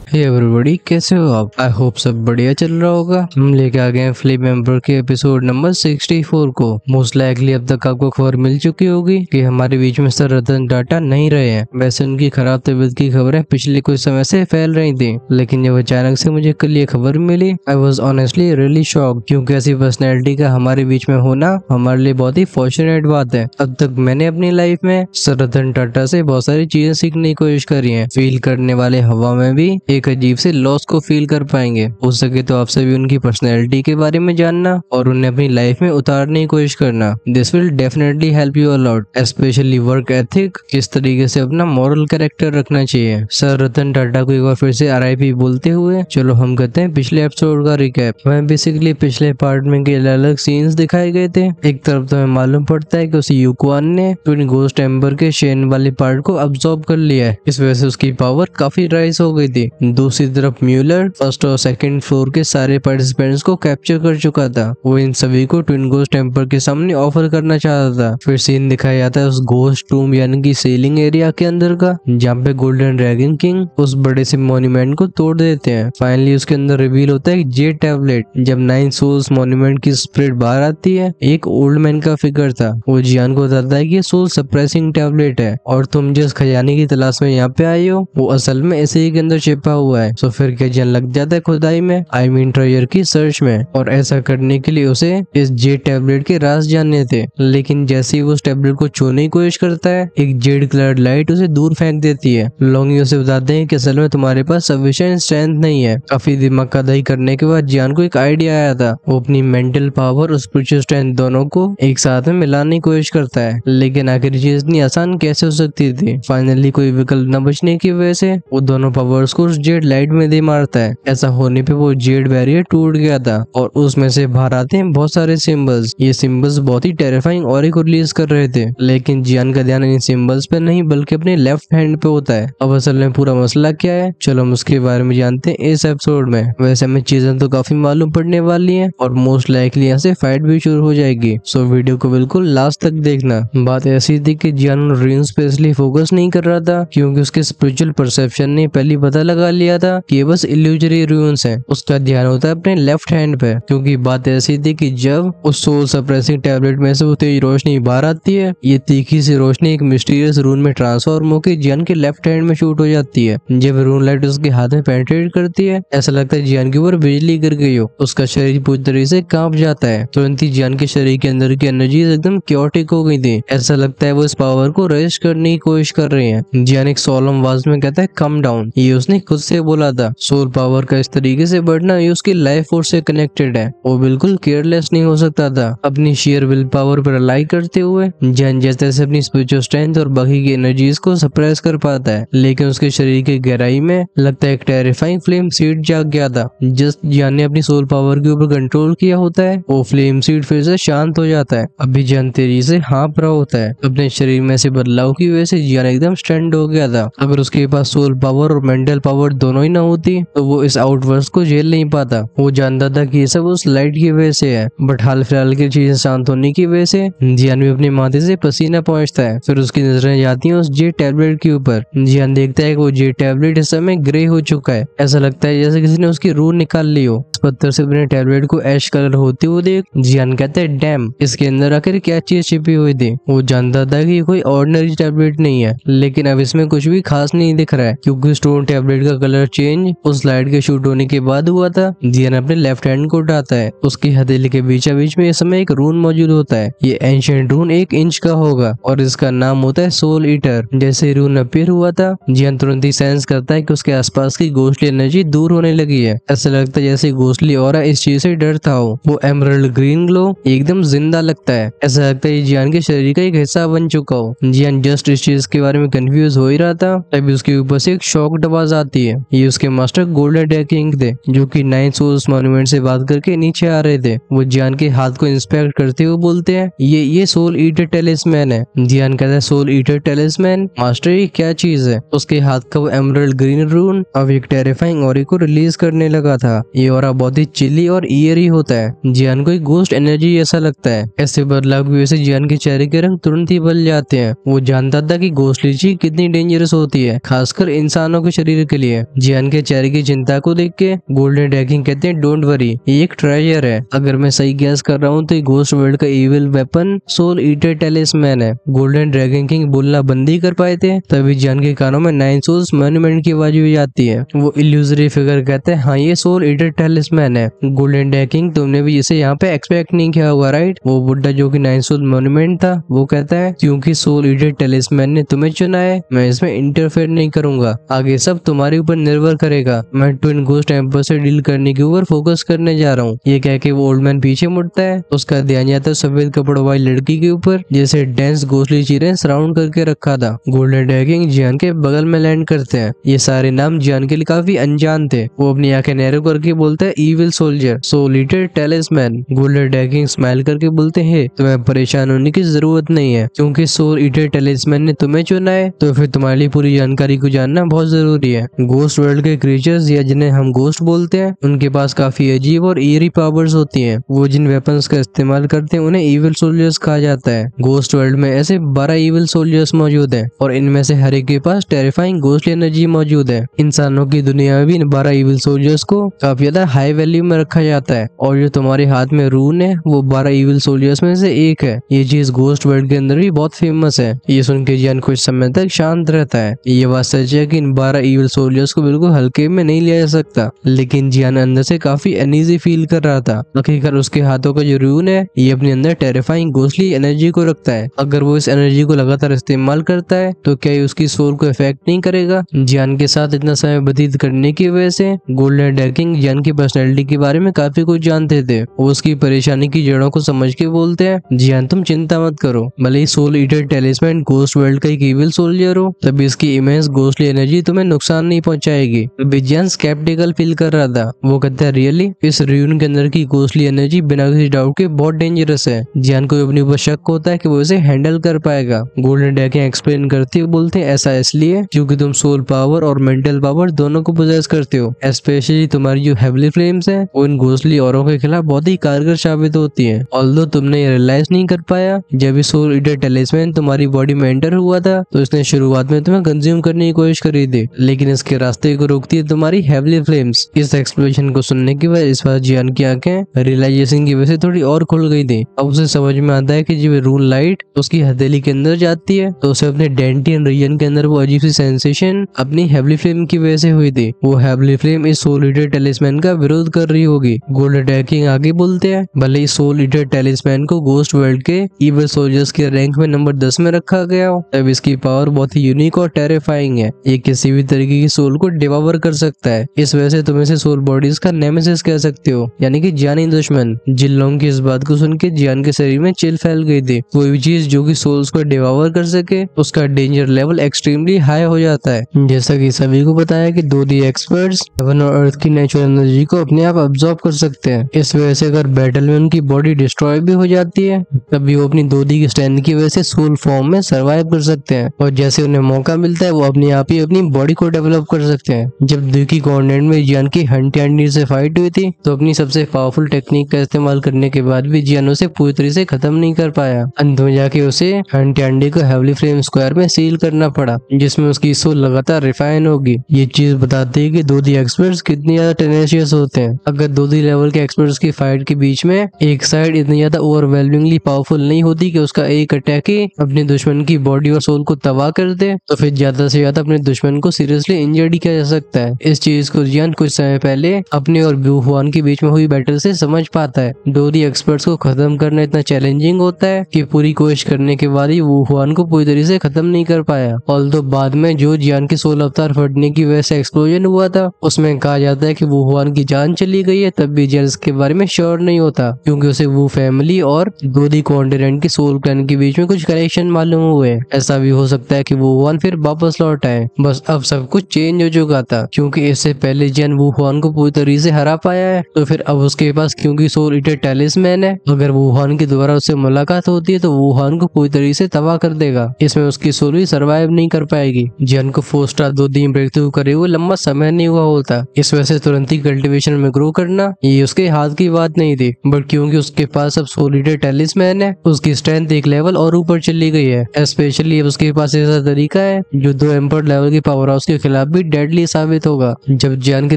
Hey everybody, कैसे हो आप? आई होप सब बढ़िया चल रहा होगा। हम लेके आ गए हैं फ्लिप मेंबर के एपिसोड नंबर 64 को। मोस्ट लाइकली अब तक आपको खबर मिल चुकी होगी कि हमारे बीच में सर रतन टाटा नहीं रहे हैं। वैसे उनकी खराब तबीयत की खबरें पिछले कुछ समय से फैल रही थी, लेकिन जब अचानक से मुझे कल ये खबर मिली, I was honestly really shock, क्योंकि ऐसी पर्सनैलिटी का हमारे बीच में होना हमारे लिए बहुत ही फॉर्चुनेट बात है। अब तक मैंने अपनी लाइफ में सर रतन टाटा से बहुत सारी चीजें सीखने की कोशिश करी है। फील करने वाले हवा में भी एक अजीब से लॉस को फील कर पाएंगे। हो सके तो आपसे भी उनकी पर्सनैलिटी के बारे में जानना और उन्हें अपनी लाइफ में उतारने की कोशिश करना। This will definitely help you a lot, specially work ethic, किस तरीके से अपना मॉरल कैरेक्टर रखना चाहिए। सर रतन टाटा को एक बार फिर से RIP बोलते हुए चलो हम करते हैं पिछले एपिसोड का रिकैप। वह बेसिकली पिछले पार्ट में के अलग अलग सीन्स दिखाए गए थे। एक तरफ तो हमें मालूम पड़ता है कि उस यूक्वान ने ट्विन घोस्ट एम्बर के शेन वाले पार्ट को अब्सॉर्ब कर लिया है, इस वजह से उसकी पावर काफी राइज हो गई थी। दूसरी तरफ म्यूलर फर्स्ट और सेकंड फ्लोर के सारे पार्टिसिपेंट्स को कैप्चर कर चुका था। वो इन सभी को ट्विन घोस्ट टेम्पर के सामने ऑफर करना चाहता था। फिर सीन दिखाया जाता है उस घोस्ट रूम यानी कि सेलिंग एरिया के अंदर का, जहाँ पे गोल्डन ड्रैगन किंग उस बड़े से मॉन्यूमेंट को तोड़ देते हैं। फाइनली उसके अंदर रिवील होता है जेड टैबलेट। जब 9 सोल्स मॉन्यूमेंट की स्प्रिट बाहर आती है, एक ओल्ड मैन का फिगर था। वो जियान को बताता है कि ये सोल सप्रेसिंग टैबलेट है और तुम जिस खजाने की तलाश में यहाँ पे आए हो वो असल में ऐसे ही के अंदर छिपा हुआ है। तो फिर क्या जियान लग जाता है खुदाई में, आई मीन ट्रेजर की सर्च में, और ऐसा करने के लिए उसे इस जेड टैबलेट के राज जानने थे। लेकिन जैसे ही वो उस टैबलेट को छूने की कोशिश करता है, एक जेड कलर्ड लाइट उसे दूर फेंक देती है। लोंगी उसे बताते हैं कि असल में तुम्हारे पास सफिशिएंट स्ट्रेंथ नहीं है। काफी दिमाग का दही करने के बाद जियान को एक आइडिया आया था। वो अपनी मेंटल पावर और स्पिरिचुअल स्ट्रेंथ दोनों को एक साथ में मिलाने की कोशिश करता है, लेकिन आखिर चीज इतनी आसान कैसे हो सकती थी। फाइनली कोई विकल्प न बचने की वजह से वो दोनों पावर्स को उस जेड लाइट में दे मारता है। ऐसा होने पे वो जेड बैरियर टूट गया था और उसमें से बाहर आते हैं बहुत सारे सिंबल्स। ये सिंबल्स बहुत ही टेरिफाइंग और को रिलीज कर रहे थे, लेकिन जियान का ध्यान इन सिंबल्स पे नहीं बल्कि अपने लेफ्ट हैंड पे होता है। अब असल में पूरा मसला क्या है, चलो हम उसके बारे में जानते हैं इस एपिसोड में। वैसे हमें चीजें तो काफी मालूम पड़ने वाली हैं और मोस्ट लाइकली यहाँ से फाइट भी शुरू हो जाएगी, सो वीडियो को बिल्कुल लास्ट तक देखना। बात ऐसी थी कि जियान ड्रीम स्पेशली फोकस नहीं कर रहा था, क्योंकि उसके स्पिरिचुअल परसेप्शन ने पहले पता लगा लिया था कि ये बस इल्यूजरी रून्स हैं। उसका ध्यान होता है अपने लेफ्ट हैंड पे, क्योंकि बात ऐसी थी कि जब उस सोल सप्रेसिंग टैबलेट में से वो तेज रोशनी बाहर आती है, ये तीखी सी रोशनी एक मिस्टीरियस रून में ट्रांसफॉर्म होकर जियान के लेफ्ट हैंड में शूट हो जाती है। जब रून लाइट उसके हाथ में पेनिट्रेट करती है, ऐसा लगता है जियान के ऊपर बिजली गिर गई हो। उसका शरीर पूरी तरीके से कांप जाता है। तुरंत ही जियान के शरीर के अंदर की एनर्जी एकदम क्योटिक हो गई थी। ऐसा लगता है वो इस पावर को रेस्ट करने की कोशिश कर रहे हैं। जियान एक सोलम आवाज में कहता है कम डाउन। ये उसने खुद से बोला था। सोल पावर का इस तरीके से बढ़ना ये उसकी लाइफ फोर्स से कनेक्टेड है। वो बिल्कुल केयरलेस नहीं हो सकता था। अपनी शेयर विल पावर पर रिलाई करते हुए जियान जैसे तैसे अपनी स्पिरिचुअल स्ट्रेंथ और बाकी की एनर्जीज को सप्रेस कर पाता है, लेकिन उसके शरीर की गहराई में लगता है एक टेरिफाइंग फ्लेम सीड जाग गया था। जस्ट जियान ने अपनी सोल पावर के ऊपर कंट्रोल किया होता है, वो फ्लेम सीड फिर से शांत हो जाता है। अभी जियान तेजी से हाँप रहा होता है। अपने शरीर में से बदलाव की वजह से जियान एकदम स्टैंड हो गया था। अगर उसके पास सोल पावर और मेंटल पावर दोनों ही ना होती तो वो इस आउटवर्स को झेल नहीं पाता। वो जानता था कि ये सब उस लाइट की वजह से है, बट हाल फिलहाल की चीजें शांत होने की वजह से जियान भी अपने माथे से पसीना पहुंचता है। फिर उसकी नजरें जाती हैं उस जेड टैबलेट के ऊपर। जियान देखता है कि वो जेड टैबलेट इस समय ग्रे हो चुका है। ऐसा लगता है जैसे किसी ने उसकी रूह निकाल ली हो। पत्थर से अपने टैबलेट को ऐश कलर होते हुए देख जियान कहता है डैम, इसके अंदर आखिर क्या चीज छिपी हुई थी। वो जानता था कि कोई ऑर्डिनरी टैबलेट नहीं है, लेकिन अब इसमें कुछ भी खास नहीं दिख रहा है, क्योंकि स्टोन टैबलेट का कलर चेंज उस लाइट के शूट होने के बाद हुआ था। जियान अपने लेफ्ट हैंड को उठाता है। उसकी हथेली के बीच बीच में इस समय एक रून मौजूद होता है। ये एंशिएंट रून 1 इंच का होगा और इसका नाम होता है सोल ईटर। जैसे रून अपीयर हुआ था, जियान तुरंत ही सेंस करता है कि उसके आसपास की घोस्टली एनर्जी दूर होने लगी है। ऐसा लगता है जैसे घोस्टली ऑरा इस चीज से डरता हो। वो एमरल्ड ग्रीन ग्लो एकदम जिंदा लगता है। ऐसा लगता है जियान के शरीर का एक हिस्सा बन चुका हो। जियान जस्ट इस चीज के बारे में कंफ्यूज हो ही रहा था, तभी उसके ऊपर से एक शॉक आवाज आती है। ये उसके मास्टर गोल्डन ड्रैगन किंग थे, जो कि 9 सोल्स मॉन्यूमेंट से बात करके नीचे आ रहे थे। वो जियान के हाथ को इंस्पेक्ट करते हुए बोलते हैं ये सोल ईटर टेलिस्मैन है। जियान कहता है सोल ईटर टेलिस्मैन मास्टर, ये क्या चीज है। उसके हाथ का वो एमरल्ड ग्रीन रून अब एक टेरिफाइंग ऑरा को रिलीज करने लगा था। ये ऑरा बहुत ही चिली और ईयरी होता है। जियान को एक घोस्ट एनर्जी ऐसा लगता है। ऐसे बदलाव की वजह से जियान के चेहरे के रंग तुरंत ही बदल जाते हैं। वो जानता था कि घोस्टली चीज कितनी डेंजरस होती है, खासकर इंसानों के शरीर के लिए। है। जियान के चेहरे की चिंता को देख के गोल्डन ड्रैगन कहते हैं डोंट वरी, ये एक ट्रेजर है। अगर मैं सही गैस कर रहा हूँ तो ये घोस्ट वर्ल्ड का इविल वेपन सोल ईटर टेलिस्मैन है। गोल्डन ड्रैगन किंग बोलना बंद ही कर पाए थे, तभी जियान के कानों में 9 सोल्स मॉन्यूमेंट की आवाज भी आती है। वो इल्यूजरी फिगर कहते हैं हाँ ये सोल ईटर टेलिस्मैन है। गोल्डन ड्रैगन किंग तुमने भी इसे यहाँ पे एक्सपेक्ट नहीं किया होगा राइट। वो बुड्ढा जो कि 9 सोल मॉन्यूमेंट था वो कहता है क्योंकि सोल ईटर टेलिस्मैन ने तुम्हें चुना है, मैं इसमें इंटरफेयर नहीं करूंगा, आगे सब तुम्हारे ऊपर निर्भर करेगा। मैं ट्विन घोस्ट एम्पर से डील करने के ऊपर फोकस करने जा रहा हूँ। ये कह के वो ओल्ड मैन पीछे मुड़ता है, उसका ध्यान जाता है सफेद कपड़ों वाली लड़की के ऊपर जैसे डेंस घोसली चीरें सराउंड करके रखा था। गोल्डन ड्रैगन जियान के बगल में लैंड करते हैं। ये सारे नाम जियान के लिए काफी अनजान थे। वो अपनी आंखें नैरो करके बोलते हैं evil soldier, soul eater talisman. Golden dragon smile करके बोलते हैं तुम्हें परेशान होने की जरूरत नहीं है, क्योंकि सोल ईटर टेलिस्मैन ने तुम्हें चुना है तो फिर तुम्हारे लिए पूरी जानकारी को जानना बहुत जरूरी है। घोस्ट वर्ल्ड के क्रीचर्स या जिन्हें हम घोस्ट बोलते हैं उनके पास काफी अजीब और ईरी पावर्स होती हैं। वो जिन वेपन्स का इस्तेमाल करते हैं उन्हें इविल सोल्जर्स कहा जाता है। घोस्ट वर्ल्ड में ऐसे 12 इविल सोल्जर्स मौजूद हैं और इनमें से हर एक के पास टेरिफाइंग घोस्टली एनर्जी मौजूद है। इंसानों की दुनिया में भी इन 12 इविल सोल्जर्स को काफी ज्यादा हाई वैल्यू में रखा जाता है और जो तुम्हारे हाथ में रून है वो 12 इविल सोल्जर्स में से एक है। ये चीज घोस्ट वर्ल्ड के अंदर भी बहुत फेमस है। ये सुन के जियान कुछ समय तक शांत रहता है। ये बात सच है कि इन 12 इविल सोल्जर्स को बिल्कुल हल्के में नहीं लिया जा सकता, लेकिन जियान अंदर से काफी अनईजी फील कर रहा था। आखिरकार उसके हाथों का जो रून है ये अपने अंदर टेरिफाइंग घोस्टली एनर्जी को रखता है। अगर वो इस एनर्जी को लगातार इस्तेमाल करता है तो क्या ये उसकी सोल को इफेक्ट नहीं करेगा। जियान के साथ इतना समय व्यतीत करने की वजह से गोल्डन ड्रैगन जियान की पर्सनैलिटी के बारे में काफी कुछ जानते थे। वो उसकी परेशानी की जड़ों को समझ के बोलते हैं जियान तुम चिंता मत करो, भले ही सोल ईटर टेलिस्मैन घोस्ट वर्ल्ड का एक इविल सोल्जर हो तभी इसकी इमेंस घोस्टली एनर्जी तुम्हें नुकसान नहीं पहुंचाएगी। जियान स्केप्टिकल फील कर रहा था। वो कहता है रियली इस र्यून के अंदर की घोस्टली एनर्जी बिना किसी डाउट के बहुत डेंजरस है। जियान को अपने ऊपर शक होता है कि वो इसे हैंडल कर पाएगा। गोल्डन ड्रैगन एक्सप्लेन करते हुए बोलते हैं ऐसा इसलिए क्योंकि तुम सोल पावर और मेंटल पावर दोनों को पोजेस करते हो। स्पेशली तुम्हारी जो हेवली फ्लेम्स है वो इन घोस्टली औरों के खिलाफ बहुत ही कारगर साबित होती है। ऑल्दो तुमने ये रियलाइज नहीं कर पाया जब सोल ईटर टेलिस्मैन तुम्हारी बॉडी में एंटर हुआ था तो इसने शुरुआत में तुम्हें कंज्यूम करने की कोशिश करी थी, लेकिन इसके रास्ते को रोकती है तुम्हारी हेवली फ्लेम्स। इस एक्सप्लेनेशन को सुनने की वजह इस बार जियान की आंखें रियलाइजेशन की वजह से थोड़ी और खुल गई थी। अब उसे समझ में आता है कि जब रून लाइट उसकी हथेली के अंदर जाती है तो उसे अपने डेंटियन रीजन के अंदर वो अजीब सी सेंसेशन अपनी हेवली फ्लेम की वजह से हुई थी। वो हेवली फ्लेम इस सोल ईटर टेलिस्मैन का विरोध कर रही होगी। गोल्डन ड्रैगन आगे बोलते हैं भले ही सोल ईटर टेलिस्मैन को घोस्ट वर्ल्ड के इविल सोल्जर्स के रैंक में नंबर 10 में रखा गया हो तब इसकी पावर बहुत ही यूनिक और टेरिफाइंग है। ये किसी भी तरीके की सोल को डिवावर कर सकता है। इस वजह से तुम इसे सोल बॉडीज का नेमेसिस कह सकते हो, यानी कि जानी दुश्मन। जिन लोगों की इस बात को सुन के जियान के शरीर में चिल फैल गई थी। कोई भी चीज जो कि सोल्स को डिवावर कर सके उसका डेंजर लेवल एक्सट्रीमली हाई हो जाता है। जैसा कि सभी को बताया कि 2D एक्सपर्ट्स हेवन और अर्थ की नेचुरल एनर्जी को अपने आप अब्सॉर्ब कर सकते हैं। इस वजह से अगर बैटल में उनकी बॉडी डिस्ट्रॉय भी हो जाती है तब भी वो अपनी 2D की स्ट्रेंथ की वजह से सोल फॉर्म में सर्वाइव कर सकते हैं और जैसे उन्हें मौका मिलता है वो अपने आप ही अपनी बॉडी को डेवलप कर सकते हैं। जब द्विकी कॉन्टिनेंट में जियान की हंटी से फाइट हुई थी तो अपनी सबसे पावरफुल टेक्निक का इस्तेमाल करने के बाद भी जियान उसे पूरी तरह से खत्म नहीं कर पाया। अंत में जाके उसे हंटी को हेवली फ्लेम स्क्वायर में सील करना पड़ा जिसमें उसकी सोल लगातार रिफाइन होगी। ये चीज बताती है कि 2D एक्सपर्ट्स कितनी ज्यादा टेनेशियस होते हैं। अगर 2D लेवल के एक्सपर्ट्स की फाइट के बीच में एक साइड इतनी ज्यादा ओवरवेलमिंगली पावरफुल नहीं होती कि उसका एक अटैक ही अपने दुश्मन की बॉडी और सोल को तबाह कर दे तो फिर ज्यादा से ज्यादा अपने दुश्मन को सीरियसली इंजर्ड किया जा सकता है। इस चीज को जियान कुछ समय पहले अपने और ब्यू हुआन के बीच में हुई बैटल से समझ पाता है। 2D एक्सपर्ट्स को खत्म करना इतना चैलेंजिंग होता है कि पूरी कोशिश करने के बाद ही वू हुआन को पूरी तरह से खत्म नहीं कर पाया। ऑल्दो बाद में जो जियान के सोल अवतार फटने की वजह से एक्सप्लोजन हुआ था उसमें कहा जाता है कि वू हुआन की जान चली गई है, तब भी जियान इसके बारे में श्योर नहीं होता क्योंकि उसे वू फैमिली और 2D कॉन्टिनेंट की सोल क्लैन के बीच में कुछ कनेक्शन मालूम हुए। ऐसा भी हो सकता है कि वू हुआन फिर वापस लौट आए। बस अब सब कुछ चेंज हो चुका था क्योंकि इससे पहले जियान वू हुआन को पूरी तरीके से हरा पाया है तो फिर अब उसके पास क्योंकि सोल ईटर टेलिस्मैन है, अगर वू हुआन की दोबारा उससे मुलाकात होती है तो वू हुआन को पूरी तरीके से तबाह कर देगा। इसमें उसकी सोल भी सर्वाइव नहीं कर पाएगी। जियान को 4 स्टार 2 दिन ब्रेक थ्रू करे हुए लंबा समय नहीं हुआ होता। इस वजह से तुरंत ही कल्टिवेशन में ग्रो करना ये उसके हाथ की बात नहीं थी, बट क्योंकि उसके पास अब सोल ईटर टेलिस्मैन है उसकी स्ट्रेंथ एक लेवल और ऊपर चली गई है। स्पेशली उसके पास ऐसा तरीका है जो 2 एम्पर लेवल की पावर हाउस के खिलाफ भी डेडली साबित होगा। जब जियान के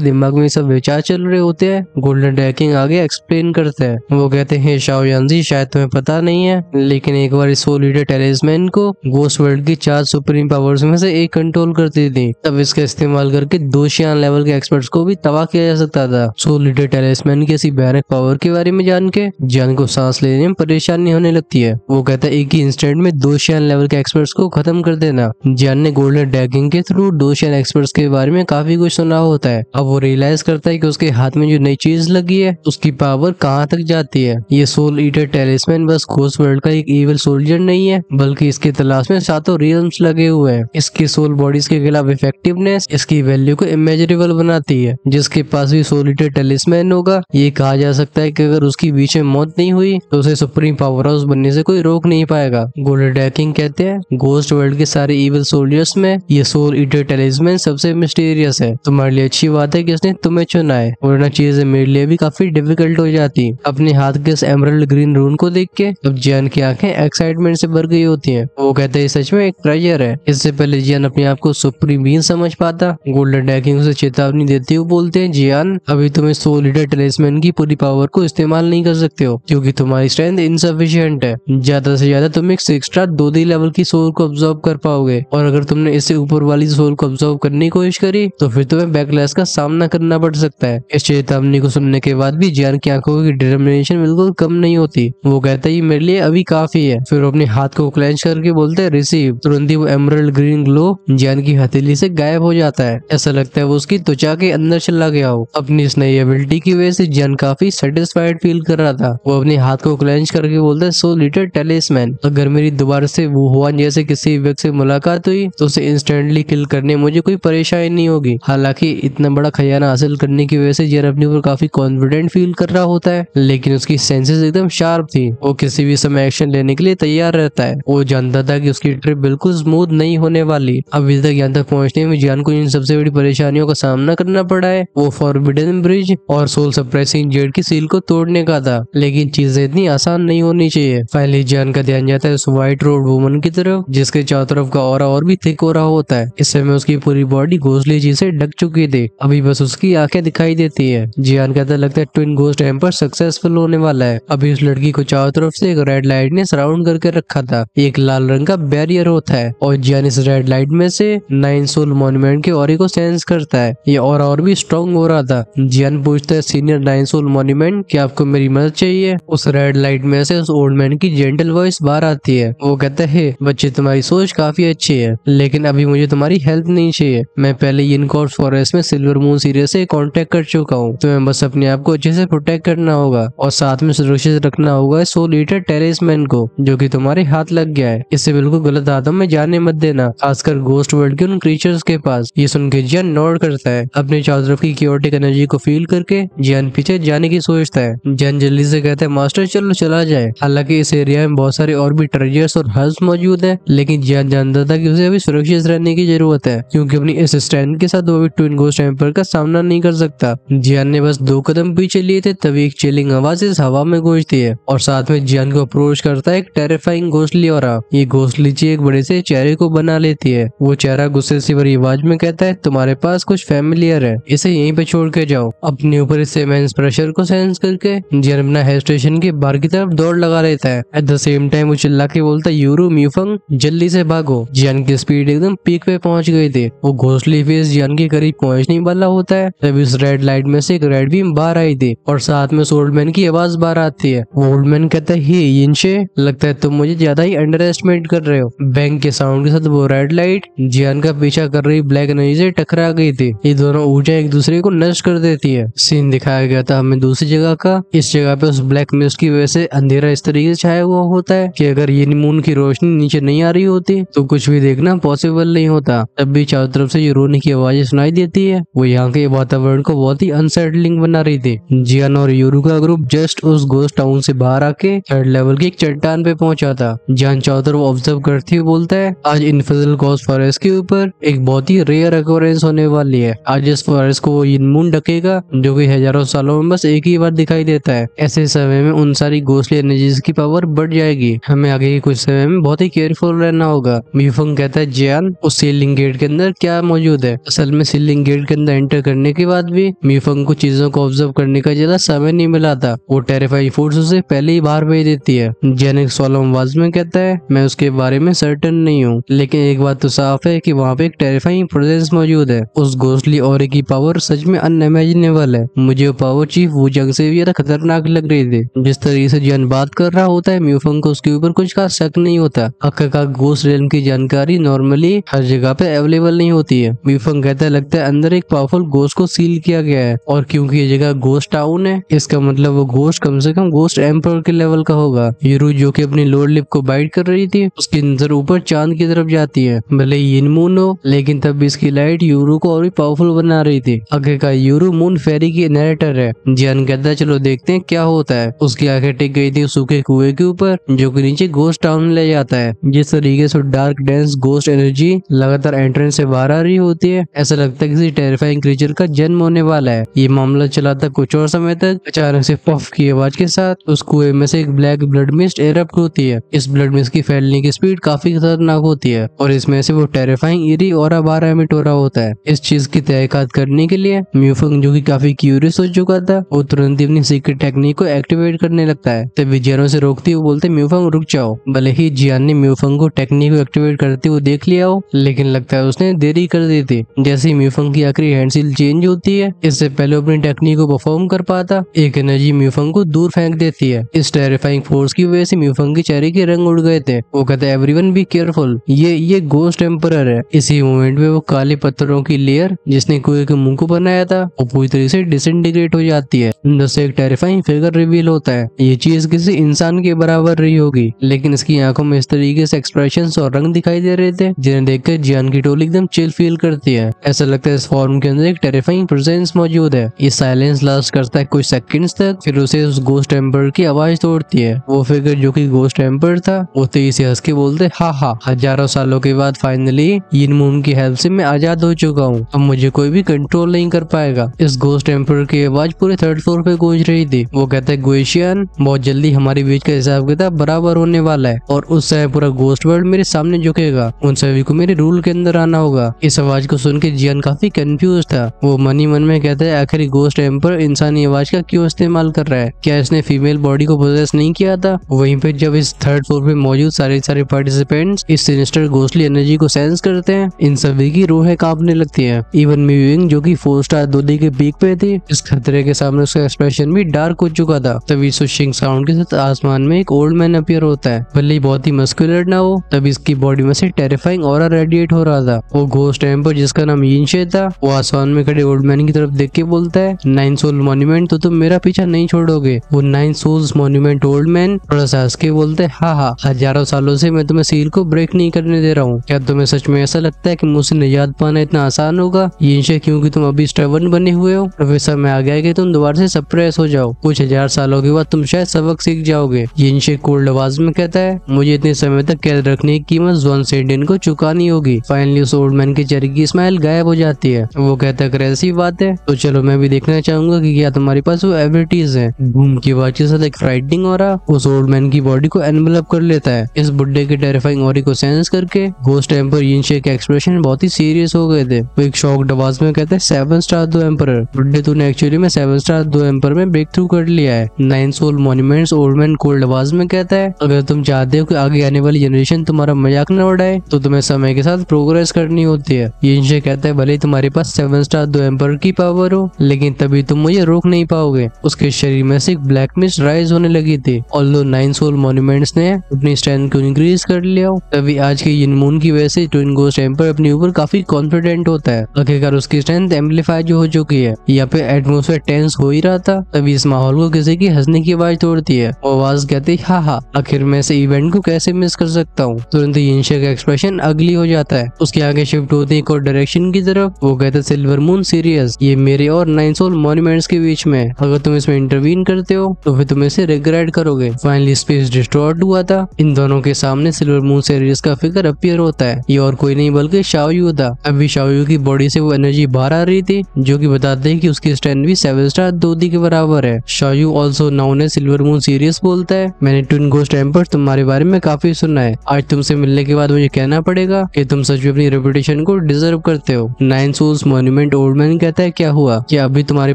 दिमाग में सब विचार चल रहे होते हैं, गोल्डन डैकिंग आगे एक्सप्लेन करते हैं। वो कहते हैं शाओ यांजी, शायद तुम्हें पता नहीं है, लेकिन एक बार सोल ईटर टैलिस्मैन को गोस्ट वर्ल्ड की 4 सुप्रीम पावर्स में से एक कंट्रोल करती थी। तब इसका इस्तेमाल करके 2 शियान लेवल के एक्सपर्ट्स को भी तबाह किया जा सकता था। सोल ईटर टैलिस्मैन की ऐसी भयानक पावर के बारे में जान के जियान को सांस लेने में परेशानी होने लगती है। वो कहता है एक ही इंस्टेंट में 2 शियान लेवल के एक्सपर्ट्स को खत्म कर देना। जियान ने गोल्डन डैगिंग के थ्रू 2 शियान एक्सपर्ट्स के बारे में काफी कुछ सुना होता है। अब वो रियलाइज करता है कि उसके हाथ में जो नई चीज लगी है उसकी पावर कहाँ तक जाती है। ये सोल ईटर टैलिस्मैन बस घोस्ट वर्ल्ड का एक इविल सोल्जर नहीं है, बल्कि इसके तलाश में 7 रियल्म्स लगे हुए हैं। इसकी सोल बॉडीज के खिलाफ इफेक्टिवनेस इसकी वैल्यू को इमेजरेबल बनाती है। जिसके पास भी सोल ईटर टैलिस्मैन होगा, ये कहा जा सकता है कि अगर उसकी बीच में मौत नहीं हुई तो उसे सुप्रीम पावर हाउस बनने से कोई रोक नहीं पाएगा। गोल्डन डैकिंग कहते हैं घोस्ट वर्ल्ड के सारे इविल सोल्जर्स में ये सोल ईटर टैलिस्मैन सबसे मिस्टीरियस है। तुम्हारे लिए अच्छी बात है कि इसने तुम्हें चुना है, वरना चीजें मेरे लिए भी काफी डिफिकल्ट हो जाती। अपने हाथ के इस एमरल्ड ग्रीन रून को देख के अब जियान की आंखें एक्साइटमेंट से भर गई होती हैं। वो कहते हैं सच में एक ट्रेजर है। इससे पहले जियान अपने आप को सुप्रीम बीइंग समझ पाता, गोल्डन डैकिंग उसे चेतावनी देते हुए बोलते हैं जियान, अभी तुम्हें सोल ईटर टैलिस्मैन की पूरी पावर को इस्तेमाल नहीं कर सकते हो, क्योंकि तुम्हारी स्ट्रेंथ इनसफिशिएंट है। ज्यादा से ज्यादा तुम एक एक्स्ट्रा 2D लेवल की सोल को ऑब्जॉर्व कर पाओगे, और अगर तुमने इससे ऊपर वाली सोल को ऑब्जॉर्व करने की कोशिश करी तो फिर तुम्हें बैकलैश का सामना करना पड़ सकता है। इस चेतावनी को सुनने के बाद भी जियान की आंखों की डिटर्मिनेशन बिल्कुल कम नहीं होती। वो कहता है ये मेरे लिए अभी काफी है। फिर अपने हाथ को क्लेंच करके बोलते हैं रिसीव। तुरंत ही वो एमरल्ड ग्रीन ग्लो जियान की हथेली से गायब हो जाता है। ऐसा लगता है वो उसकी त्वचा के अंदर चला गया हो। अपनी इस नई एबिलिटी की वजह से जियान काफी सेटिस्फाइड फील कर रहा था। वो अपने हाथ को क्लेंच करके बोलता है सोल ईटर टैलिस्मैन, अगर मेरी दोबारा से वुहुआन जैसे किसी व्यक्ति से मुलाकात हुई तो उसे इंस्टेंटली किल करने मुझे कोई परेशानी नहीं होगी। हालांकि इतना बड़ा खजाना हासिल करने की वजह से जियान अपने ऊपर काफी कॉन्फिडेंट फील कर रहा होता है, लेकिन उसकी सेंसेस एकदम शार्प थी। वो किसी भी समय एक्शन लेने के लिए तैयार रहता है। वो जानता था कि उसकी ट्रिप बिल्कुल स्मूथ नहीं होने वाली। अभी तक यहाँ तक पहुंचने में जियान को इन सबसे बड़ी परेशानियों का सामना करना पड़ा है। वो फॉरबिडन ब्रिज और सोल सप्रेसिंग जेड की सील को तोड़ने का था, लेकिन चीजें इतनी आसान नहीं होनी चाहिए। फाइनली जियान का ध्यान जाता है उस व्हाइट रोड वुमन की तरफ, जिसके चारों तरफ का ऑरा और भी थिक हो रहा होता है। इस समय उसकी पूरी बॉडी घोंसले चीज से ढक चुकी थी, अभी बस उसकी आंखें दिखाई देती है। जियान कहता लगता है ट्विन घोस्ट टेम्पर सक्सेसफुल होने वाला है। अभी उस लड़की को चारों तरफ से एक रेड लाइट ने सराउंड करके रखा था। एक लाल रंग का बैरियर होता है और जियान इस रेड लाइट में से 9 सोल मॉन्यूमेंट के ऑरे को सेंस करता है। ये ऑरा और भी स्ट्रॉन्ग हो रहा था। जियान पूछता है सीनियर 9 सोल मॉन्यूमेंट, क्या आपको मेरी मदद चाहिए? उस रेड लाइट में से उस ओल्ड मैन की जेंटल वॉइस बाहर आती है। वो कहता है बच्चे तुम्हारी सोच काफी अच्छी है, लेकिन अभी मुझे तुम्हारी हेल्प नहीं चाहिए। मैं पहले यिनकॉर्प्स फॉरेस्ट में सिल्वर मून सीरीज से कांटेक्ट कर चुका हूँ। तुम्हें बस अपने आप को अच्छे से प्रोटेक्ट करना होगा और साथ में सुरक्षित रखना होगा सोल ईटर टैलिस्मैन को, जो कि तुम्हारे हाथ लग गया है। इसे बिल्कुल गलत हाथों में जाने मत देना, खासकर घोस्ट वर्ल्ड के उन क्रीचर्स के पास। ये सुन के जियान नोड करता है। अपने चारों तरफ की क्योटिक एनर्जी को फील करके जियान पीछे जाने की सोचता है। जियान जल्दी से कहता है मास्टर चलो चला जाए। हालांकि इस एरिया में बहुत सारे और भी ट्रेजर्स और हर्ब्स मौजूद है, लेकिन जियान जानता था कि उसे अभी सुरक्षित रहने की जरूरत है, क्योंकि अपनी इस स्ट्रेंथ के साथ वो भी ट्विन घोस्ट टेम्पर का सामना नहीं कर सकता। जियान ने बस 2 कदम पीछे लिए थे, तभी एक चिलिंग आवाज इस हवा में गूंजती है और साथ में जियान को अप्रोच करता है एक टेरिफाइंग घोस्टली ऑरा। ये घोस्टली एक बड़े से चेहरे को बना लेती है। वो चेहरा गुस्से से भरी आवाज में कहता है तुम्हारे पास कुछ फैमिलियर है, इसे यहीं पे छोड़ के जाओ। अपने ऊपर इस इमेंस प्रेशर को सेंस करके जियान अपना हेड स्टेशन के बाहर की तरफ दौड़ लगा लेता है। एट द सेम टाइम वो चिल्ला के बोलता है यूरू म्यूफंग जल्दी से भागो। जियान की स्पीड एकदम पीक पे पहुंच गई थी। वो घोस्टली फेस जियान के करीब पहुंचने वाला होता है तभी उस रेड लाइट में से एक रेड बीम बाहर आई थी और साथ में ओल्ड मैन की आवाज बाहर आती है। ओल्ड मैन कहता है हे यिनशे, लगता है तुम मुझे ज्यादा ही अंडर एस्टिमेट कर रहे हो। बैंग के साउंड के साथ वो रेड लाइट जियान का पीछा कर रही ब्लैक एनर्जी से टकरा गई थी। ये दोनों ऊर्जा एक दूसरे को नष्ट कर देती है। सीन दिखाया गया था हमें दूसरी जगह का। इस जगह पे उस ब्लैक मिस्ट की वजह से अंधेरा इस तरीके से छाया हुआ होता है कि अगर ये मून की रोशनी नीचे नहीं आ रही होती तो कुछ भी देखना पॉसिबल नहीं होता। तब भी चारों तरफ से ये रोने की आवाजें सुनाई देती है। वो यहाँ के वातावरण को बहुत ही अनसेटलिंग बना रही थी। जियान और यूरू का ग्रुप जस्ट उस घोस्ट टाउन से बाहर आके 3rd लेवल की एक चट्टान पे पहुंचा था। जियान चारों तरफ ऑब्जर्व करते हुए बोलता है आज इनफिजल घोस्ट फॉरेस्ट के ऊपर एक बहुत ही रेयर अक्वेरेंस होने वाली है। आज इस फॉरेस्ट को वो यिनमून ढकेगा, जो कि हजारों सालों में बस एक ही बार दिखाई देता है। ऐसे समय में उन सारी घोस्टली एनर्जीज की पावर बढ़ जाएगी। हमें आगे के कुछ समय में बहुत ही केयरफुल रहना होगा। म्यूफंग कहता है जियान उस सीलिंग गेट के अंदर क्या मौजूद है। असल में सीलिंग गेट के अंदर एंटर करने के बाद भी म्यूफंग को चीजों को ऑब्जर्व करने का ज्यादा समय नहीं मिला था। वो टेरिफाइंग फोर्स उसे पहले ही बाहर भेज देती है। जियान एक सोलम आवाज में कहता है, मैं उसके बारे में सर्टेन नहीं हूँ, लेकिन एक बात तो साफ है कि वहाँ पे एक टेरिफाइंग प्रेजेंस मौजूद है। उस घोस्टली ऑरे की पावर सच में अनइमेजिनेबल है। मुझे वो पावर चीफ वो जंग से भी ज्यादा खतरनाक लग रही थी। जिस तरीके से जियान बात कर रहा होता है, म्यूफंग को उसके ऊपर कुछ खास शक नहीं होता। आखिरकार घोस्ट रेलम की जानकारी नॉर्मली हर जगह पे अवेलेबल नहीं होती है। म्यूफंग कहता है, लगता है अंदर एक पावरफुल घोस्ट को सील किया गया है, और क्योंकि ये जगह घोस्ट टाउन है, इसका मतलब वो घोस्ट कम से कम घोस्ट एम्पर के लेवल का होगा। यूरू जो कि अपनी लोअर लिप को बाइट कर रही थी, उसकी नजर ऊपर चांद की तरफ जाती है। भले ही मून हो, लेकिन तब भी इसकी लाइट यूरू को और भी पावरफुल बना रही थी। आखिरकार यूरू मून फेरी की नरेटर है। जियान कहता है, चलो देखते हैं क्या होता है। उसकी आंखें टिक गई थी सूखे कुएं के ऊपर, जो कि नीचे घोस्ट टाउन में ले जाता है। जिस तरीके से डार्क डेंस घोस्ट एनर्जी लगातार एंट्रेंस से बाहर आ रही होती है, ऐसा लगता है किसी टेरिफाइंग क्रीचर का जन्म होने वाला है। ये मामला चला था कुछ और समय तक। अचानक से पफ की आवाज के साथ उस कुएं में से एक ब्लैक ब्लड मिस्ट एरप्ट होती है। इस ब्लड मिस्ट की फैलने की स्पीड काफी खतरनाक होती है, और इसमें से वो टेरिफाइंग इरी और बार एमिट हो रहा होता है। इस चीज की तहकीकात करने के लिए म्यूफंग, जो कि काफी क्यूरियस हो चुका था, वो तुरंत ही अपनी सीक्रेट टेक्निक को एक्टिवेट करने लगता है। तब जियान से रोकती हुए बोलते, म्यूफंग रुक जाओ। भले ही जियान ने म्यूफंग को टेक्निक को एक्टिवेट करते हुए देख लिया हो, लेकिन लगता है उसने देरी कर दी थी। जैसे ही म्यूफंग की आखिरी हैंडसील चेंज होती है, इससे पहले अपनी टेक्निक को परफॉर्म कर पाता, एक एनर्जी म्यूफंग को दूर फेंक देती है। इस टेरिफाइंग फोर्स की वजह से म्यूफंग के चेहरे के रंग उड़ गए थे। वो कहता है, एवरीवन बी केयरफुल, ये घोस्ट एम्परर है। इसी मोमेंट में वो काले पत्थरों की लेयर जिसने कुएं के मुंह को बनाया था, वो पूरी तरीके से डिसइंटीग्रेट हो जाती है। अंदर से एक टेरिफाइंग फिगर रिवील होता है। ये चीज किसी इंसान के बराबर रही होगी, लेकिन इसकी आंखों में इस तरीके से एक्सप्रेशंस और रंग दिखाई दे रहे थे, जिन्हें देखकर जियान की टोली एकदम चिल फील करती है। ऐसा लगता है इस फॉर्म के अंदर एक टेरिफाइंग प्रेजेंस मौजूद है। ये साइलेंस लास्ट करता है कुछ सेकंड्स तक, फिर उसे उस घोस्ट एम्पर की आवाज तोड़ती है। वो फिगर जो कि घोस्ट एम्पर था, वो तेजी से हंस के बोलते, हा हा, हजारों सालों के बाद फाइनली यिन मून की हेल्प से मैं आजाद हो चुका हूँ। अब मुझे कोई भी कंट्रोल नहीं कर पाएगा। इस घोस्ट एम्पर की आवाज पूरे 3rd फ्लोर पे गूंज रही थी। वो कहता है, गोएशियन, बहुत जल्दी हमारे बीच का हिसाब किताब बराबर होने वाला है, और उस समय पूरा घोस्ट वर्ल्ड मेरे सामने झुकेगा। उन सभी को मेरे रूल के अंदर आना होगा। इस आवाज को सुन के जियान काफी कंफ्यूज था। वो मन ही मन में कहता है, आखिर घोस्ट एम्पर इंसानी आवाज का क्यों इस्तेमाल कर रहा है? क्या इसने फीमेल बॉडी को पोजेस नहीं किया था? वहीं पे जब इस 3rd फ्लोर पे मौजूद सारे पार्टिसिपेंट्स इस सिनिस्टर घोस्टली एनर्जी को सेंस करते हैं, इन सभी की रूहें कांपने लगती है। इवन म्यूइंग, जो कि 4 स्टार दूधी के पीक पे थी, इस खतरे के सामने उसका एक्सप्रेशन भी डार्क हो चुका था। तभी स्विशिंग साउंड के साथ आसमान में एक ओल्ड मैन अपीयर होता है। भले ही बहुत ही मस्कुलर ना हो, तभी इसकी बॉडी में से टेरिफाइंग ऑरा रेडिएट हो रहा था। वो घोस्ट एम्पर, जिसका नाम यिनशे था, वो आसमान में खड़े ओल्ड मैन की तरफ देख के बोलता है, 9 सोल मॉन्यूमेंट, तो तुम मेरा पीछा नहीं छोड़ोगे? वो 9 सोल्स मॉन्यूमेंट ओल्ड मैन थोड़ा सा हंस के बोलते है, हाँ, हजारों सालों से मैं तुम्हें सील को ब्रेक नहीं करने दे रहा हूँ। क्या तुम्हें सच में ऐसा लगता है कि मुझसे निजात पाना इतना आसान होगा? यिनशे, क्योंकि तुम अभी स्टबर्न बने हुए हो, तो वैसा मैं आ गया कि तुम दोबारा से सप्रेस हो जाओ। कुछ 1000 सालों के बाद तुम शायद सबक सीख जाओगे। यिनशे कोल्ड आवाज में कहता है, मुझे इतने समय तक कैद रखने की कीमत ज़ोन सेडियन को चुकानी होगी। फाइनली उस ओल्ड मैन के चेहरे की स्माइल गायब हो जाती है। वो कहता है, ऐसी बात है तो चलो मैं भी देखना चाहूंगा कि क्या तुम्हारे पास वो एबिलिटीज है। बूम की आवाज के साथ एक फ्राइटनिंग ऑरा उस ओल्ड मैन की बॉडी को एनवेलप कर लेता है। इस बुड्ढे के टेरिफाइंग ऑरा को सेंस करके घोस्ट एम्पर यिनशे के एक्सप्रेशन बहुत ही सीरियस हो गए थे। वो एक शॉक्ड आवाज में कहता है, 7 स्टार दो एम्परर, बुड्ढे तूने एक्चुअली में 7 स्टार दो एम्पर में ब्रेक थ्रू कर लिया है। 9 soul monuments old man cold आवाज में कहता है, अगर तुम चाहते हो कि आगे आने वाली जनरेशन तुम्हारा मजाक न उड़ाए, तो तुम्हें समय के साथ प्रोग्रेस करनी होती है। यिनशे कहता है, भले तुम्हारे पास 7 स्टार दो एम्पर की पावर हो, लेकिन तभी तुम मुझे रोक नहीं पाओगे। उसके शरीर में से एक ब्लैक मिस्ट राइज होने लगी थी। ऑल्दो 9 सोल मॉन्यूमेंट्स ने अपनी स्ट्रेंथ को इंक्रीज कर लिया हो, तभी आज के यिन मून की वजह से ट्विन घोस्ट एम्पर अपने ऊपर काफी कॉन्फिडेंट होता है। आखिरकार उसकी स्ट्रेंथ एम्पलीफाई जो हो चुकी है। यहाँ पे एटमोस्फेयर टेंस हो ही रहा था, तभी इस माहौल को किसी की हंसने की आवाज तोड़ती है। वो आवाज कहती है, हाँ, आखिर मैं इस इवेंट को कैसे मिस कर सकता हूँ। तुरंत यिनशे का एक्सप्रेशन अगली हो जाता है। उसके आगे शिफ्ट होते एक और डायरेक्शन की तरफ। वो कहता है, सिल्वर मून सीरियस, ये मेरे और 9 सोल मॉन्यूमेंट्स के बीच में, अगर तुम इसमें इंटरवीन करते हो तो फिर तुम इसे रिग्रेट करोगे। फाइनली स्पेस डिस्टॉर्ट हुआ था। इन दोनों के सामने सिल्वर मून सीरियस का फिगर अपीयर होता है। ये और कोई नहीं बल्कि शाओयू था। अभी शाओयू की बॉडी से वो एनर्जी बाहर आ रही थी, जो कि बताते हैं कि उसकी स्ट्रेंथ भी 7 स्टार दोदी के बराबर है। शाओयू ऑल्सो नाउन है सिल्वर मून सीरियस बोलता है, मैंने ट्विन घोस्ट एम्पर तुम्हारे बारे में काफी सुना है। आज तुमसे मिलने के बाद मुझे कहना पड़ेगा कि तुम सच में अपनी रेपुटेशन को डिजर्व करते हो। Nine souls monument old man कहता है क्या हुआ, क्या अभी तुम्हारे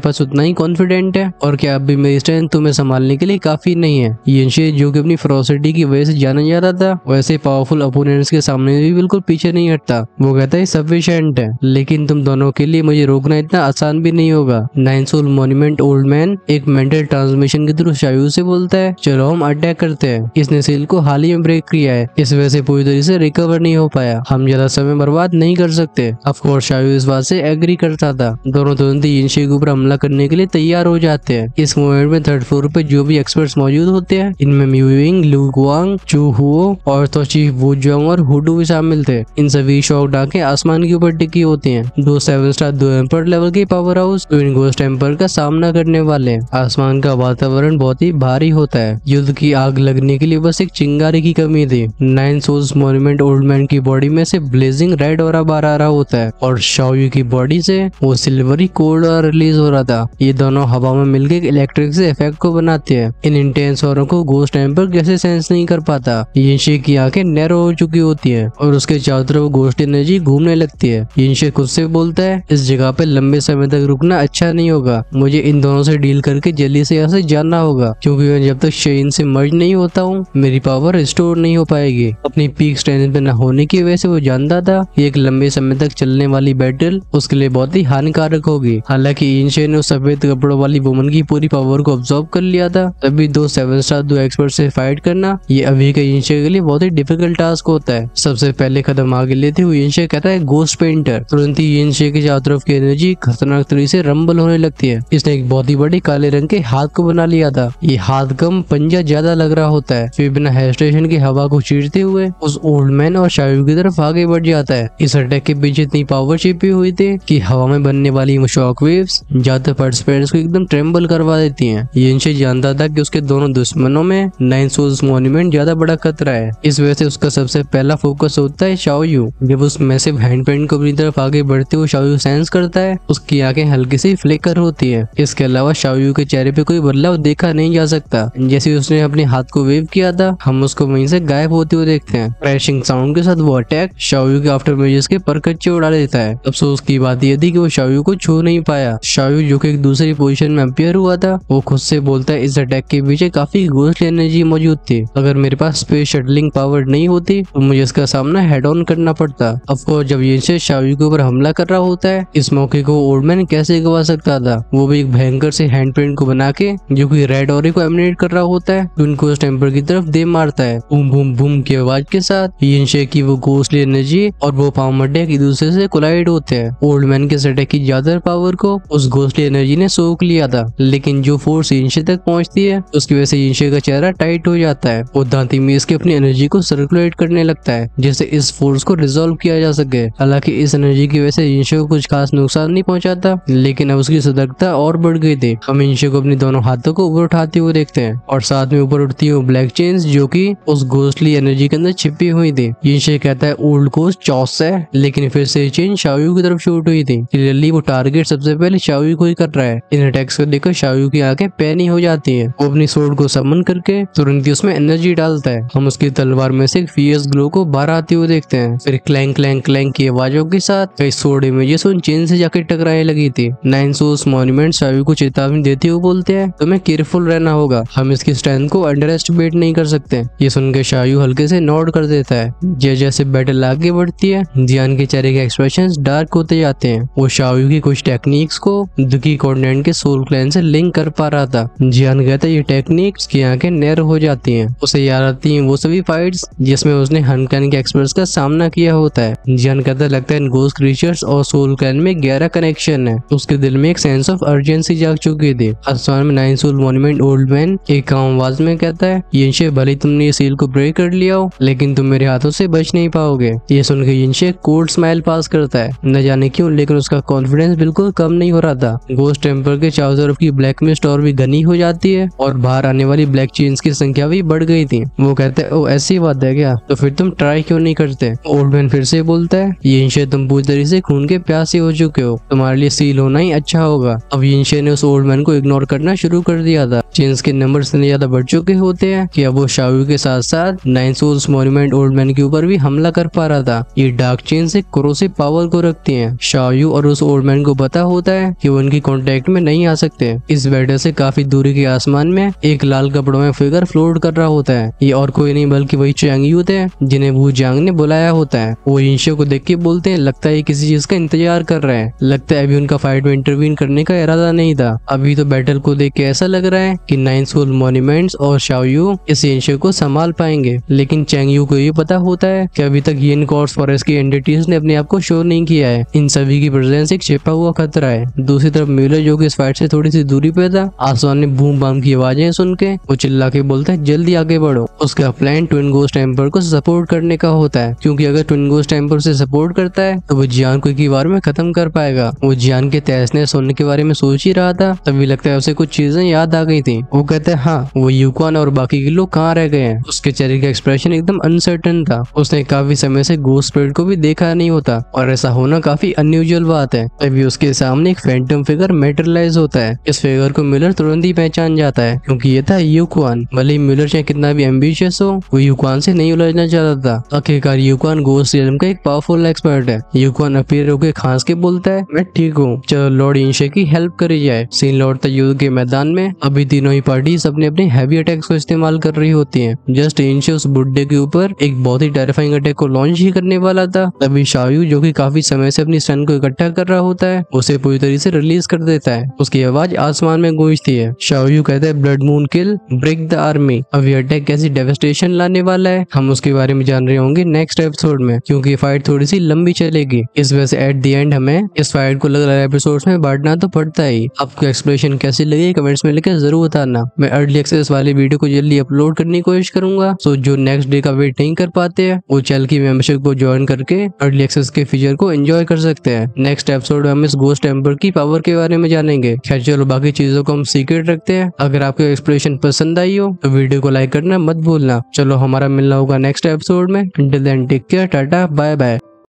पास उतना ही कॉन्फिडेंट है, और क्या अभी मेरी स्ट्रेंथ तुम्हें संभालने के लिए काफी नहीं है। यिनशे जो कि अपनी फेरोसिटी की वजह से जाना जाता था, वैसे पावरफुल अपोनेंट्स के सामने भी बिल्कुल पीछे नहीं हटता। वो कहता है सफिशिएंट है, लेकिन तुम दोनों के लिए मुझे रोकना इतना आसान भी नहीं होगा। Nine soul monument old man एक मेंटल ट्रांसमिशन के थ्रू शायू से बोलता है चलो हम अटैक करते हैं। इसने सील को हाल ही में ब्रेक किया है, इस वजह से पूरी तरह से रिकवर नहीं हो पाया। हम ज्यादा समय बर्बाद नहीं कर सकते। ऑफ कोर्स शायू इस बात से एग्री करता था। दोनों तुरंत ही यिनशे के ऊपर हमला करने के लिए तैयार हो जाते हैं। इस मोमेंट में थर्ड फ्लोर पे जो भी एक्सपर्ट्स मौजूद होते हैं, इनमें म्यूइंग, लू गुआंग, चू हुओ और तोची वुजोंग और हुडू भी शामिल थे। इन सभी शॉक आंखें आसमान के ऊपर टिकी होती हैं। 2 7 स्टार 2 एम्पर लेवल के powerhouse twin ghost temper का सामना करने वाले हैं। आसमान का वातावरण बहुत ही भारी होता है। युद्ध की आग लगने के लिए बस एक चिंगारी की कमी थी। Nine souls monument old man की बॉडी में से ब्लेजिंग रेड ऑरा बाहर आ रहा होता है और शाओयू की बॉडी से वो सिल्वरी कोल्ड ऑरा रिलीज हो रहा था। ये दोनों हवा में मिलकर इलेक्ट्रिक से इफेक्ट को बनाते हैं। इन इंटेंस ऑरा को घोस्ट टेम्पर कैसे सेंस नहीं कर पाता। यिनशे की आंखें नैरो हो चुकी होती है और उसके चारों तरफ घोस्ट एनर्जी घूमने लगती है। यिनशे खुद से बोलता है इस जगह पे लंबे समय तक रुकना अच्छा नहीं होगा, मुझे इन दोनों से डील करके जल्दी से यहाँ से जाना होगा, क्योंकि मैं जब तक शेइन से मर्ज नहीं होता हूँ मेरी पावर रिस्टोर नहीं हो पाएगी। अपनी पीक स्ट्रेंथ पे न होने की वजह से वो जानता था ये एक लंबे समय तक चलने वाली बैटल उसके लिए बहुत ही हानिकारक होगी। हालांकि यिनशे ने उस सफेद कपड़ों वाली वुमन की पूरी पावर को अब्सॉर्ब कर लिया था, तभी 2 7 स्टार 2 एक्सपर्ट से फाइट करना ये अभी के यिनशे के लिए बहुत ही डिफिकल्ट टास्क होता है। सबसे पहले कदम आगे लेते हुए यिनशे कहता है घोस्ट पेंटर। तुरंत ही यिनशे के चारों तरफ की एनर्जी खतरनाक तरीके से रंबल होने लगती है। इसने एक बहुत ही बड़ी काले रंग के हाथ को बना लिया था। ये हाथ कम पंजा ज्यादा लग रहा होता है। फिर बिना हेजिटेशन की हवा को चीरते हुए उस ओल्ड मैन और शायू की तरफ आगे बढ़ जाता है। इस अटैक के पीछे इतनी पावर छिपी हुई थी कि हवा में बनने वाली शॉक वेव्स ज्यादातर पार्टिसिपेंट्स को एकदम ट्रेम्बल करवा देती हैं। यिनशे जानता था कि उसके दोनों दुश्मनों में नाइन सोल्स मॉन्यूमेंट ज्यादा बड़ा खतरा है। इस वजह से उसका सबसे पहला फोकस होता है शाओयू। जब उस मैसिव हैंड पेंट को अपनी तरफ आगे बढ़ते हुए शाओयू सेंस करता है, उसकी आंखें हल्की सी फ्लिकर होती है। इसके अलावा शाओयू के चेहरे पे कोई बदलाव देखा नहीं जा सकता। जैसे उसने अपने हाथ को वेव किया था, हम उसको वहीं से गायब होते हुए देखते हैं। क्रैशिंग साउंड के साथ वो अटैक शाओयू के आफ्टर मेजर्स के परकच्चे उड़ा देता है। अफसोस की बात यह थी कि वो शाओयू को छू नहीं पाया। शाओयू जो कि एक दूसरी पोजीशन में अपीयर हुआ था, वो खुद से बोलता है इस अटैक के पीछे काफी घोस्ट एनर्जी मौजूद थी। अगर मेरे पास स्पेस शटलिंग पावर नहीं होती तो मुझे इसका सामना हेड ऑन करना पड़ता। ऑफकोर्स जब यिनशे शाओयू के ऊपर हमला कर रहा होता है, इस मौके को ओल्ड मैन कैसे गवा सकता था। वो भी एक भयंकर से हैंड प्रिंट को बना के जो कि रेड ऑरे को एमिनेट कर रहा होता है, तो उनको उस टेम्पर की तरफ दे मारता है। बूम बूम बूम की आवाज के साथ यिनशे की वो घोस्टली एनर्जी और वो पावर अटैक एक दूसरे से कोलाइड होते हैं। ओल्ड मैन के अटैक की ज्यादा पावर को उस घोस्टली एनर्जी ने सोख लिया था, लेकिन जो फोर्स यिनशे तक पहुंचती है उसकी वजह से यिनशे का चेहरा टाइट हो जाता है। वो दांती में इसके अपनी एनर्जी को सर्कुलेट करने लगता है जिससे इस फोर्स को रिजॉल्व किया जा सके। हालांकि इस एनर्जी की वजह से यिनशे को कुछ खास नुकसान नहीं पहुंचा था, लेकिन अब उसकी सतर्कता और बढ़ गई थी। हम यिनशे को अपने दोनों हाथों को ऊपर उठाते हुए देखते हैं और साथ में ऊपर उठती हुई ब्लैक चेन्स जो कि उस घोस्टली एनर्जी के अंदर छिपी हुई थी। यिनशे कहता है ओल्ड घोस्ट चॉस है, लेकिन फिर से चेन शाओयू की तरफ शूट हुई थी। क्लियरली वो टारगेट सबसे पहले शाओयू को ही कर रहा है। इन अटैक्स को देखकर शाओयू की आंखें पैनी हो जाती हैं। वो अपनी सोर्ड को समन करके तुरंत ही उसमें एनर्जी डालता है। हम उसकी तलवार में से एक फियर्स ग्लो को बाहर आते हुए देखते हैं। फिर क्लैंक क्लैंक क्लैंक की आवाजों के साथ कई सोर्ड इमेजेस उन चेन से जाकर टकराने लगी थी। नाइन सोल्स मॉन्यूमेंट शाओयू को चेतावनी देते हुए बोलते हैं तुम्हें केयरफुल रहना होगा, हम इसकी स्ट्रेंथ को अंडर एस्टिमेट नहीं कर सकते। ये सुनकर शाओयू हल्के से नोड कर देता है। जैसे जैसे बैटल आगे बढ़ती है, जियान के चेहरे के एक्सप्रेशंस डार्क होते जाते हैं। वो शाओयू की कुछ टेक्निक्स को दुखी कॉन्टिनेंट के सोल क्लैन से लिंक कर पा रहा था। जियान कहता है ये टेक्निक्स की आंखें नैर हो जाती हैं। उसे याद आती हैं वो सभी फाइट्स जिसमें उसने हन क्लैन के एक्सपर्ट्स का सामना किया होता है। जियान कहता लगता है इन घोस्ट क्रीचर्स और सोल क्लैन में गहरा कनेक्शन है। उसके दिल में एक सेंस ऑफ अर्जेंसी जाग चुकी थी। आसमान में nine soul monument old man एक काम आवाज में कहता है यिनशे भले तुमने ये सील को ब्रेक कर लिया हो, लेकिन तुम मेरे हाथों से बच नहीं पाओगे। ये सुनकर यिनशे कोल्ड स्माइल पास करता है। न जाने क्यों, लेकिन उसका कॉन्फिडेंस बिल्कुल कम नहीं हो रहा था। घोस्ट टेम्पर के चारों तरफ की ब्लैक मिस्ट और भी घनी हो जाती है और बाहर आने वाली ब्लैक चेन्स की संख्या भी बढ़ गई थी। वो कहते हैं ओ ऐसी बात है क्या, तो फिर तुम ट्राई क्यों नहीं करते। ओल्ड मैन फिर से बोलता है यिनशे तुम पूरी तरह से खून के प्यासे हो चुके हो, तुम्हारे लिए सील होना ही अच्छा होगा। अब यिनशे ने उस ओल्ड मैन को इग्नोर करना शुरू कर दिया था। चेन्स के नंबर इतने ज्यादा बढ़ चुके होते हैं कि अब वो शाओयू के साथ साथ 9 सोल्स मॉन्यूमेंट ओल्ड मैन के ऊपर भी हमला कर पा रहा था। ये डार्क चेन से कोरोसिव पावर को रखती हैं। शाओयू और उस ओल्ड मैन को पता होता है कि वो उनकी कांटेक्ट में नहीं आ सकते। इस वजह से काफी दूरी के आसमान में एक लाल कपड़ों में फिगर फ्लोट कर रहा होता है। ये और कोई नहीं बल्कि वही चैंग यू थे जिन्हें वू जियांग ने बुलाया होता है। वो इंशियो को देख के बोलते हैं लगता है किसी चीज का इंतजार कर रहे हैं। लगता है अभी उनका फाइट में इंटरवीन करने का इरादा नहीं था। अभी तो बैटल को देख के ऐसा लग रहा है कि 9 सोल मॉन्यूमेंट्स और शाओयू इस इंशियो को संभाल पाएंगे। लेकिन चैंग यू को ये पता होता है कि अभी तक येन कॉर्स फॉरेस्ट की एंटिटीज ने अपने आप को शो नहीं किया है। इन सभी की प्रेजेंस एक छिपा हुआ खतरा है। दूसरी तरफ म्यूलर जो कि इस फाइट से थोड़ी सी दूरी पे था, आसमान में बूम बाम की आवाजें सुन के वो चिल्ला के बोलता है जल्दी आगे बढ़ो। उसका प्लान ट्विन गोस्ट टेम्पर को सपोर्ट करने का होता है, क्योंकि अगर ट्विन गोस्ट टेम्पर से सपोर्ट करता है तो वो जियान को एक ही बार में खत्म कर पाएगा। वो जियान के तहस होने के बारे में सोच ही रहा था, तभी लगता है उसे कुछ चीजें याद आ गई थी। वो कहता है हाँ वो यूक्वान और बाकी के लोग कहाँ रह गए हैं। उसके चेहरे का एक्सप्रेशन एकदम अनसर्टन था। उसने काफी समय से गोस्ट स्पिरिट को भी देखा नहीं होता और ऐसा होना काफी अनयूजुअल बात है। तभी उसके सामने एक फैंटम फिगर मेटेरियलाइज होता है। इस फिगर को मिलर तुरंत ही पहचान जाता है, क्योंकि ये था यूक्वान। भले ही मिलर चाहे कितना भी एम्बिशियस हो, वो यूक्वान से नहीं उलझना चाहता था। आखिरकार यूक्वान गोस्ट रियल्म का एक पावरफुल एक्सपर्ट है। यूक्वान अपीयर होकर खांस के बोलता है मैं ठीक हूँ, चलो लॉर्ड इंशे की हेल्प करी जाए। सीन लौटता युद्ध के मैदान में अभी तीनों ही पार्टीज अपने अपने हैवी अटैक्स को इस्तेमाल कर रही होती हैं। जस्ट इंशे उस बुड्ढे के ऊपर एक बहुत ही टेरिफाइंग अटैक को लॉन्च ही करने वाला था, तभी शाओयू जो कि काफी समय से अपनी स्ट्रेंथ को इकट्ठा कर रहा होता है उसे पूरी तरीके से रिलीज कर देता है। उसकी आवाज आसमान में गूंजती है। शाओयू कहता है blood moon kill break the army. अब ये अटैक कैसी डेवास्टेशन लाने वाला है हम उसके बारे में जान रहे होंगे नेक्स्ट एपिसोड में, क्योंकि ये फाइट थोड़ी सी लंबी चलेगी। इस वजह से एट द एंड हमें इस फाइट को अलग अलग एपिसोड्स में बांटना तो पड़ता ही। आपको एक्सप्लेनेशन कैसी लगी कमेंट्स में लिखकर जरूर बताना। मैं अर्ली एक्सेस वाली वीडियो को जल्दी अपलोड करने की कोशिश करूंगा, सो जो नेक्स्ट डे का वेट नहीं कर पाते हैं वो चैनल की मेंबरशिप को ज्वाइन करके अर्ली एक्सेस के फीचर को एंजॉय कर सकते हैं। नेक्स्ट एपिसोड में हम इस गोस्ट टेम्पर की पावर के बारे में जानेंगे। खैर चलो बाकी चीजों को हम सीक्रेट रखते हैं। अगर आपको एक्सप्लेनेशन पसंद आई हो तो वीडियो को लाइक करना मत भूलना। चलो हमारा मिलना होगा नेक्स्ट एपिसोड में। Until then, take care, tata, bye bye.